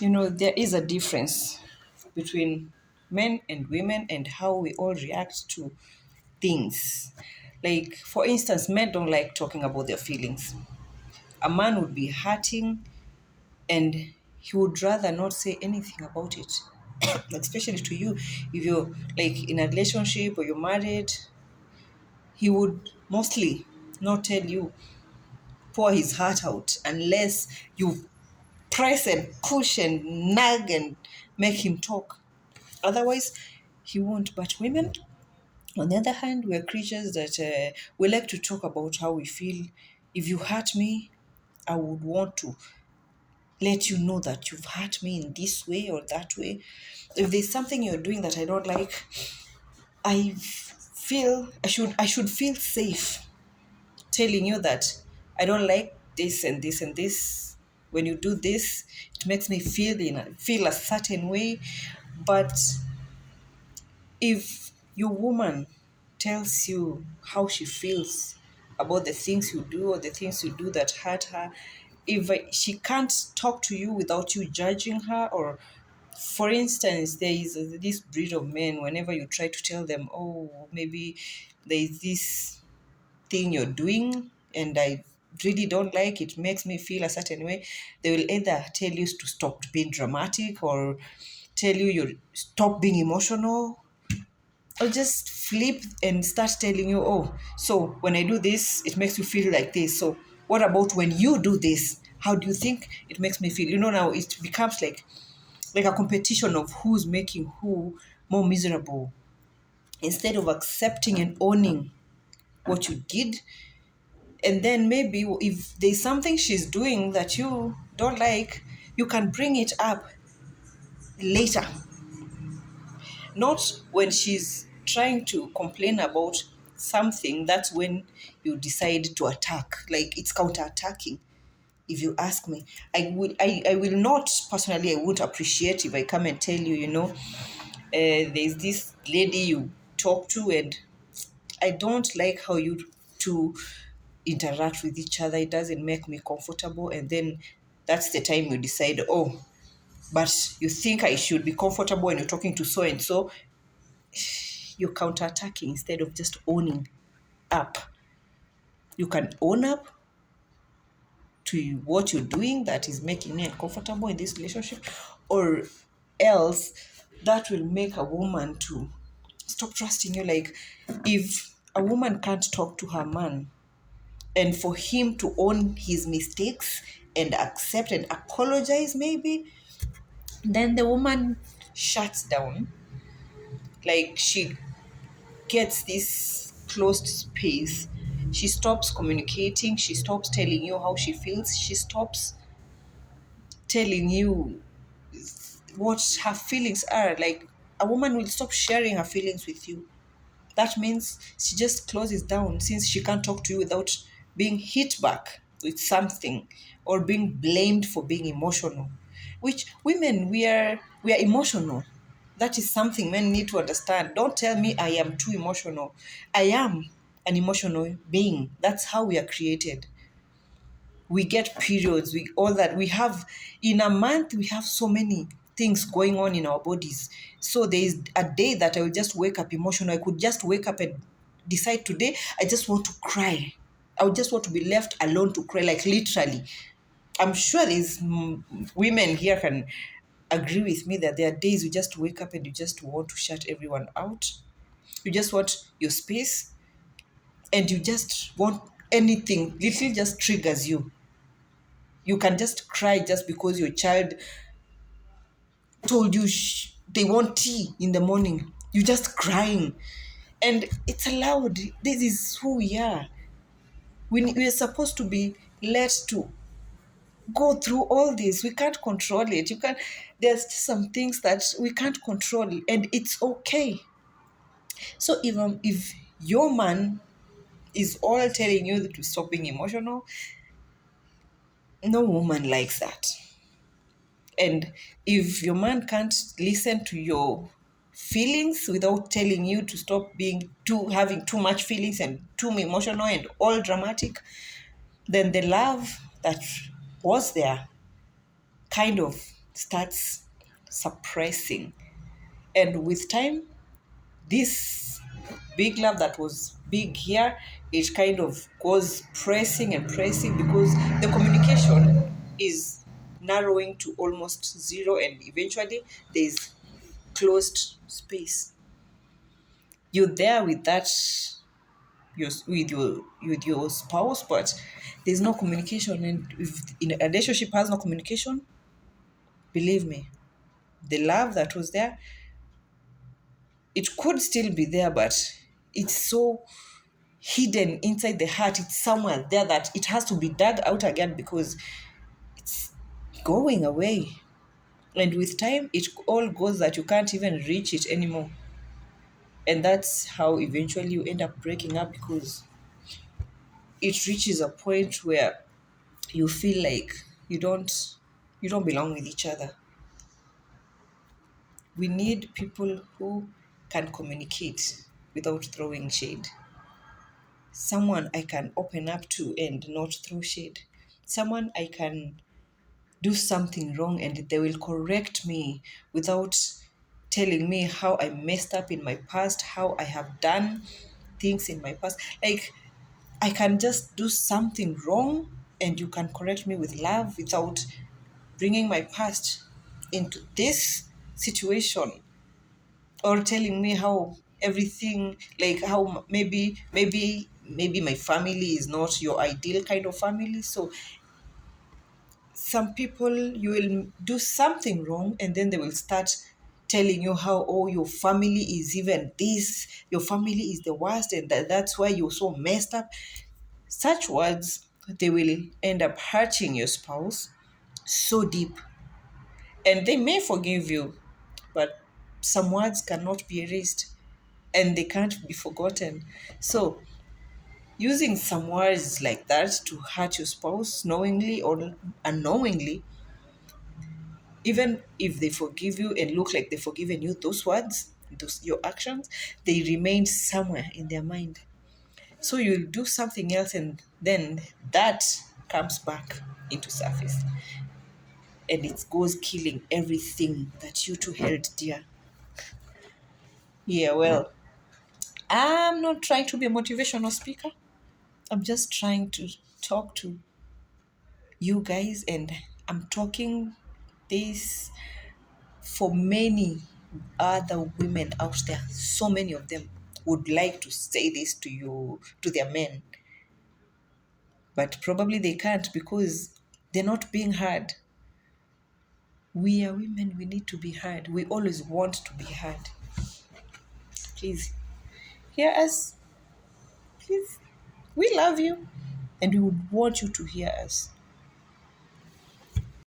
There is a difference between men and women and how we all react to things. Like, for instance, men don't like talking about their feelings. A man would be hurting and he would rather not say anything about it, especially to you. If you're like in a relationship or you're married, he would mostly not tell you, pour his heart out, unless you press and push and nag and make him talk. Otherwise, he won't. But women, on the other hand, we're creatures that we like to talk about how we feel. If you hurt me, I would want to let you know that you've hurt me in this way or that way. If there's something you're doing that I don't like, I feel I should feel safe telling you that I don't like this and this and this. When you do this, it makes me feel a certain way. But if your woman tells you how she feels about the things you do or the things you do that hurt her, if she can't talk to you without you judging her, or for instance, there is this breed of men, whenever you try to tell them, oh, maybe there is this thing you're doing and I really don't like it, makes me feel a certain way, they will either tell you to stop being dramatic, or tell you stop being emotional, or just flip and start telling you, oh, so when I do this, it makes you feel like this. So what about when you do this? How do you think it makes me feel? Now it becomes like a competition of who's making who more miserable, instead of accepting and owning what you did. And then maybe if there's something she's doing that you don't like, you can bring it up later, not when she's trying to complain about something. That's when you decide to attack. Like, it's counterattacking. If you ask me, I will not personally, I won't appreciate if I come and tell you, there's this lady you talk to and I don't like how you two interact with each other. It doesn't make me comfortable. And then that's the time you decide, oh, but you think I should be comfortable when you're talking to so and so. You're counterattacking instead of just owning up. You can own up to what you're doing that is making you uncomfortable in this relationship, or else that will make a woman to stop trusting you. Like, if a woman can't talk to her man, and for him to own his mistakes and accept and apologize, maybe, then the woman shuts down. Like, she gets this closed space. She stops communicating. She stops telling you how she feels. She stops telling you what her feelings are. Like, a woman will stop sharing her feelings with you. That means she just closes down, since she can't talk to you without being hit back with something or being blamed for being emotional. Which women, we are emotional. That is something men need to understand. Don't tell me I am too emotional. I am an emotional being. That's how we are created. We get periods, we all that we have in a month. We have so many things going on in our bodies. So there is a day that I will just wake up emotional. I could just wake up and decide, today I just want to cry. I would just want to be left alone to cry, like, literally. I'm sure there's women here can agree with me that there are days you just wake up and you just want to shut everyone out. You just want your space, and you just want anything little just triggers you. You can just cry just because your child told you they want tea in the morning. You just crying. And it's allowed. This is who we are. We are supposed to be let to go through all this. We can't control it. There's some things that we can't control, and it's okay. So even if your man is all telling you to stop being emotional, no woman likes that. And if your man can't listen to your feelings without telling you to stop being too having too much feelings and too emotional and all dramatic, then the love that was there kind of starts suppressing. And with time, this big love that was big here, it kind of goes pressing and pressing because the communication is narrowing to almost zero, and eventually there's closed space. You're there with that with your spouse, but there's no communication. And if in a relationship has no communication, believe me, the love that was there, it could still be there, but it's so hidden inside the heart. It's somewhere there that it has to be dug out again because it's going away. And with time, it all goes that you can't even reach it anymore. And that's how eventually you end up breaking up because it reaches a point where you feel like you don't belong with each other. We need people who can communicate without throwing shade. Someone I can open up to and not throw shade. Someone I can do something wrong and they will correct me without telling me how I messed up in my past, how I have done things in my past. Like, I can just do something wrong and you can correct me with love without bringing my past into this situation, or telling me how everything, like how maybe my family is not your ideal kind of family. So some people, you will do something wrong and then they will start telling you how, oh, your family is even this, your family is the worst, and that's why you're so messed up. Such words, they will end up hurting your spouse so deep. And they may forgive you, but some words cannot be erased and they can't be forgotten. So using some words like that to hurt your spouse knowingly or unknowingly, even if they forgive you and look like they've forgiven you, those words, those your actions, they remain somewhere in their mind. So you'll do something else and then that comes back into surface and it goes killing everything that you two held dear. Yeah, well, I'm not trying to be a motivational speaker. I'm just trying to talk to you guys, and I'm talking this for many other women out there. So many of them would like to say this to you, to their men, but probably they can't because they're not being heard. We are women, we need to be heard. We always want to be heard. Please hear us. Please. We love you and we would want you to hear us.